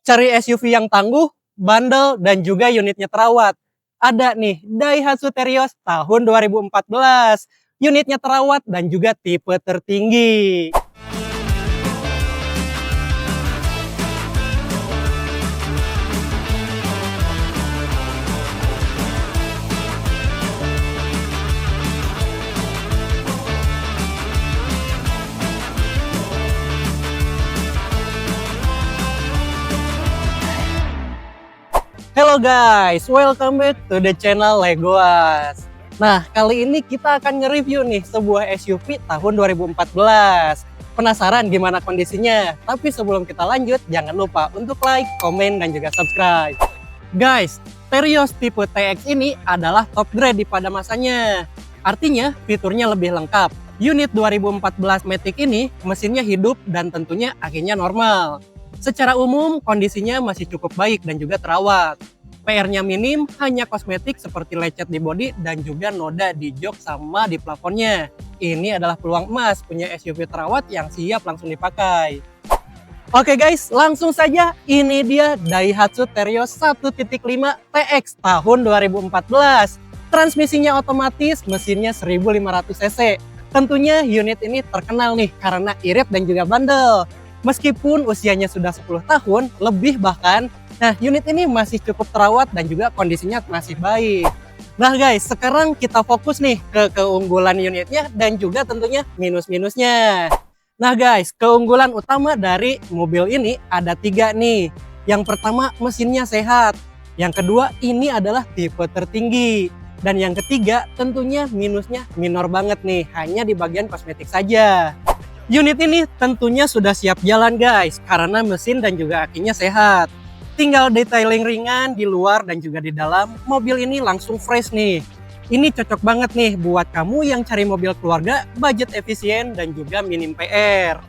Cari SUV yang tangguh, bandel, dan juga unitnya terawat. Ada nih Daihatsu Terios tahun 2014. Unitnya terawat dan juga tipe tertinggi. Hello guys, welcome back to the channel Legoas. Nah, kali ini kita akan nge-review nih sebuah SUV tahun 2014. Penasaran gimana kondisinya? Tapi sebelum kita lanjut, jangan lupa untuk like, komen, dan juga subscribe. Guys, Terios tipe TX ini adalah top grade pada masanya. Artinya, fiturnya lebih lengkap. Unit 2014 Matic ini mesinnya hidup dan tentunya akinya normal. Secara umum, kondisinya masih cukup baik dan juga terawat. PR-nya minim, hanya kosmetik seperti lecet di bodi dan juga noda di jok sama di plafonnya. Ini adalah peluang emas punya SUV terawat yang siap langsung dipakai. Oke guys, langsung saja. Ini dia Daihatsu Terios 1.5 TX tahun 2014. Transmisinya otomatis, mesinnya 1500 cc. Tentunya unit ini terkenal nih karena irit dan juga bandel. Meskipun usianya sudah 10 tahun, lebih bahkan, nah unit ini masih cukup terawat dan juga kondisinya masih baik. Nah guys, sekarang kita fokus nih ke keunggulan unitnya dan juga tentunya minus-minusnya. Nah guys, keunggulan utama dari mobil ini ada 3 nih. Yang pertama, mesinnya sehat. Yang kedua, ini adalah tipe tertinggi. Dan yang ketiga, tentunya minusnya minor banget nih, hanya di bagian kosmetik saja. Unit ini tentunya sudah siap jalan guys, karena mesin dan juga akinya sehat. Tinggal detailing ringan di luar dan juga di dalam, mobil ini langsung fresh nih. Ini cocok banget nih buat kamu yang cari mobil keluarga, budget efisien dan juga minim PR.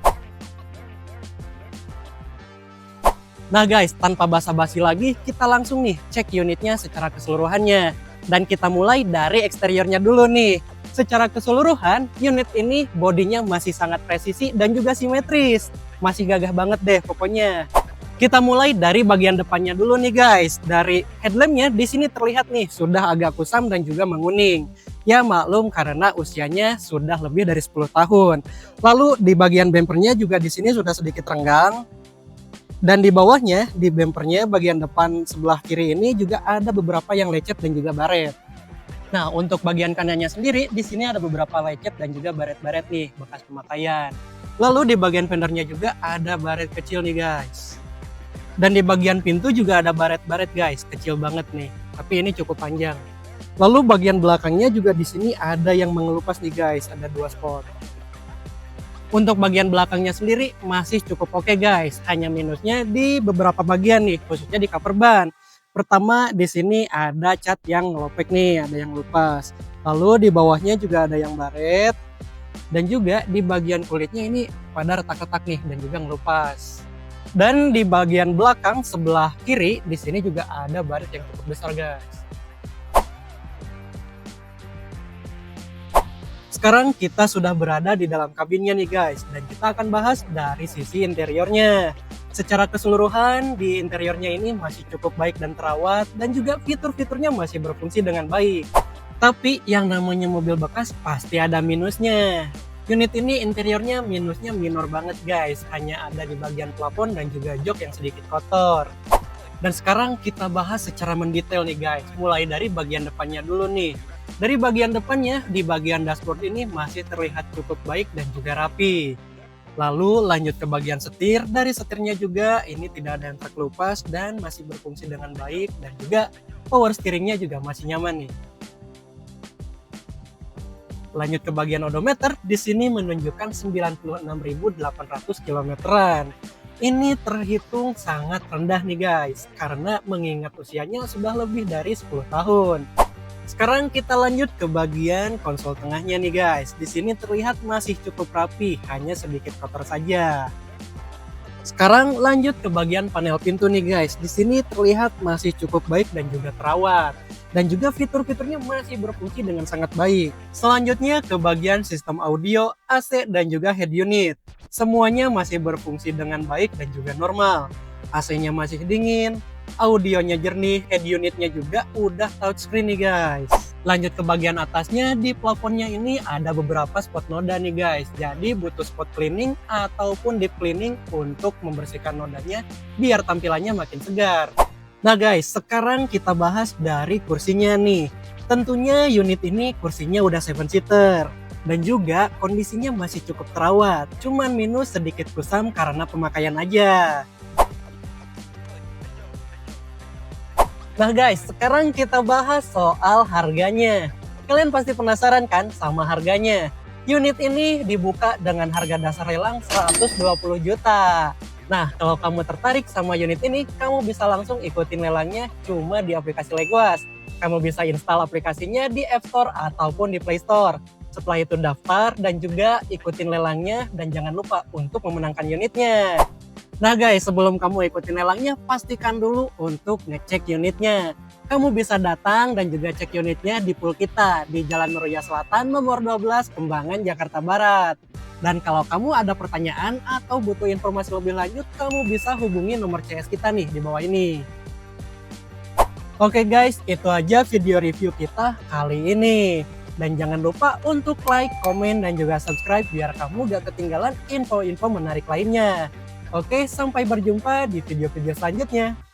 Nah guys, tanpa basa-basi lagi, kita langsung nih cek unitnya secara keseluruhannya. Dan kita mulai dari eksteriornya dulu nih. Secara keseluruhan, unit ini bodinya masih sangat presisi dan juga simetris. Masih gagah banget deh pokoknya. Kita mulai dari bagian depannya dulu nih guys. Dari headlampnya di sini terlihat nih sudah agak kusam dan juga menguning. Ya maklum karena usianya sudah lebih dari 10 tahun. Lalu di bagian bempernya juga di sini sudah sedikit renggang. Dan di bawahnya, di bempernya bagian depan sebelah kiri ini juga ada beberapa yang lecet dan juga baret. Nah, untuk bagian kanannya sendiri, di sini ada beberapa lecet dan juga baret-baret nih, bekas pemakaian. Lalu di bagian fendernya juga ada baret kecil nih guys. Dan di bagian pintu juga ada baret-baret guys, kecil banget nih. Tapi ini cukup panjang. Lalu bagian belakangnya juga di sini ada yang mengelupas nih guys, ada 2 spot. Untuk bagian belakangnya sendiri masih cukup oke guys, hanya minusnya di beberapa bagian nih, khususnya di cover ban. Pertama di sini ada cat yang ngelopek nih, ada yang lepas. Lalu di bawahnya juga ada yang baret. Dan juga di bagian kulitnya ini pada retak-retak nih dan juga ngelupas. Dan di bagian belakang sebelah kiri di sini juga ada baret yang cukup besar guys. Sekarang kita sudah berada di dalam kabinnya nih guys, dan kita akan bahas dari sisi interiornya. Secara keseluruhan di interiornya ini masih cukup baik dan terawat, dan juga fitur-fiturnya masih berfungsi dengan baik. Tapi yang namanya mobil bekas pasti ada minusnya. Unit ini interiornya minusnya minor banget guys, hanya ada di bagian plafon dan juga jok yang sedikit kotor. Dan sekarang kita bahas secara mendetail nih guys, mulai dari bagian depannya dulu nih. Dari bagian depannya, di bagian dashboard ini masih terlihat cukup baik dan juga rapi. Lalu lanjut ke bagian setir, dari setirnya juga ini tidak ada yang terkelupas dan masih berfungsi dengan baik, dan juga power steeringnya juga masih nyaman nih. Lanjut ke bagian odometer, di sini menunjukkan 96.800 km-an. Ini terhitung sangat rendah nih guys, karena mengingat usianya sudah lebih dari 10 tahun. Sekarang kita lanjut ke bagian konsol tengahnya nih guys. Di sini terlihat masih cukup rapi, hanya sedikit kotor saja. Sekarang lanjut ke bagian panel pintu nih guys. Di sini terlihat masih cukup baik dan juga terawat. Dan juga fitur-fiturnya masih berfungsi dengan sangat baik. Selanjutnya ke bagian sistem audio, AC dan juga head unit. Semuanya masih berfungsi dengan baik dan juga normal. AC-nya masih dingin, audionya jernih, head unitnya juga udah touchscreen nih guys. Lanjut ke bagian atasnya, di plafonnya ini ada beberapa spot noda nih guys. Jadi butuh spot cleaning ataupun deep cleaning untuk membersihkan nodanya biar tampilannya makin segar. Nah guys, sekarang kita bahas dari kursinya nih. Tentunya unit ini kursinya udah 7 seater. Dan juga kondisinya masih cukup terawat, cuman minus sedikit kusam karena pemakaian aja. Nah guys, sekarang kita bahas soal harganya. Kalian pasti penasaran kan sama harganya? Unit ini dibuka dengan harga dasar lelang 120 juta. Nah, kalau kamu tertarik sama unit ini, kamu bisa langsung ikutin lelangnya cuma di aplikasi Legoas. Kamu bisa install aplikasinya di App Store ataupun di Play Store. Setelah itu daftar dan juga ikutin lelangnya dan jangan lupa untuk memenangkan unitnya. Nah guys, sebelum kamu ikutin lelangnya, pastikan dulu untuk ngecek unitnya. Kamu bisa datang dan juga cek unitnya di pool kita di Jalan Meruya Selatan nomor 12 Kembangan, Jakarta Barat. Dan kalau kamu ada pertanyaan atau butuh informasi lebih lanjut, kamu bisa hubungi nomor CS kita nih di bawah ini. Oke guys, itu aja video review kita kali ini. Dan jangan lupa untuk like, komen, dan juga subscribe biar kamu gak ketinggalan info-info menarik lainnya. Oke, sampai berjumpa di video-video selanjutnya.